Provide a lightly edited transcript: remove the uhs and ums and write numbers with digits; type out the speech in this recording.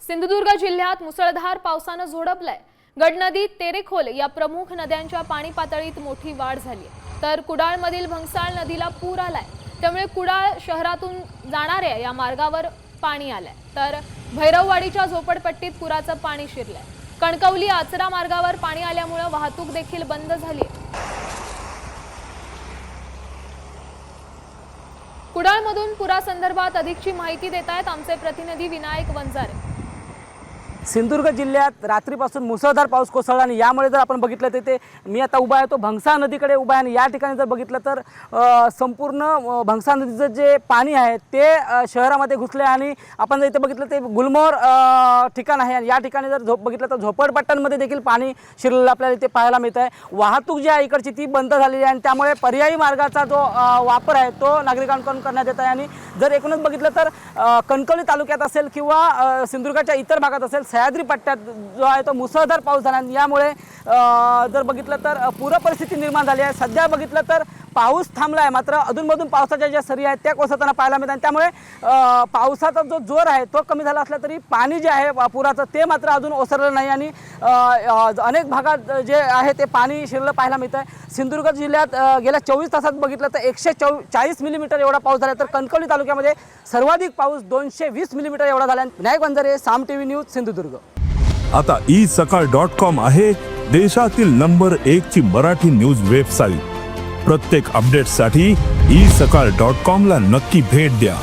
सिंधुदुर्ग जिल्ह्यात मुसळधार पावसानं झोडपलाय। गडनदी, तेरेखोल या प्रमुख नद्यांच्या पाणी पातळीत मोठी वाढ झाली आहे। तर कुडाळमधील भंगसाळ नदीला पूर आलाय। त्यामुळे कुडाळ शहरातून जाणाऱ्या या मार्गावर पाणी आलंय। तर भैरववाडीच्या झोपडपट्टीत पुराचं पाणी शिरलंय। कणकवली आचरा मार्गावर पाणी आल्यामुळे वाहतूक देखील बंद झाली आहे। कुडाळमधून पुरासंदर्भात अधिकची माहिती देत आहेत आमचे प्रतिनिधी विनायक वंजारे। सिंधुदुर्ग जिल्ह्यात रात्रीपासून मुसळधार पाऊस कोसळला आणि यामुळे जर आपण बघितलं तर ते मी आता उभा आहे तो भंगसाळ नदीकडे उभा आहे आणि या ठिकाणी जर बघितलं तर संपूर्ण भंगसाळ नदीचं जे पाणी आहे ते शहरामध्ये घुसले आणि आपण जर इथे बघितलं ते गुलमोहर ठिकाण आहे आणि या ठिकाणी जर बघितलं तर झोपडपट्ट्यांमध्ये देखील पाणी शिरलेलं आपल्याला इथे पाहायला मिळत आहे। वाहतूक जी आहे इकडची ती बंद झालेली आहे आणि त्यामुळे पर्यायी मार्गाचा जो वापर आहे तो नागरिकांकडून करण्यात येत आहे। आणि जर एकूणच बघितलं तर कणकवली तालुक्यात असेल किंवा सिंधुदुर्गाच्या इतर भागात असेल सह्याद्री पट्ट्यात जो आहे तो मुसळधार पाऊस झाला आणि यामुळे जर बघितलं तर पूर परिस्थिती निर्माण झाली आहे। सध्या बघितलं तर पाऊस थांबला आहे, मात्र अधूनमधून पावसाच्या ज्या सरी आहेत त्या कोसळताना पाहायला मिळतात। त्यामुळे पावसाचा जो जोर आहे तो कमी झाला असला तरी पाणी जे आहे पुराचं ते मात्र अजून ओसरलं नाही आणि अनेक भागात जे आहे ते पाणी शिरलं पाहायला मिळतं आहे। सिंधुदुर्ग जिल्ह्यात गेल्या 24 तासात बघितलं तर 140 मिलीमीटर एवढा पाऊस झाला, तर कणकवली तालुक्यामध्ये सर्वाधिक पाऊस 220 मिलीमीटर एवढा झाला। विनायक वंजारे, साम टीव्ही न्यूज, सिंधुदुर्ग। आता isakal.com आहे देशातील नंबर 1 ची मराठी न्यूज वेबसाईट। प्रत्येक अपडेटसाठी isakal.com ला नक्की भेट द्या।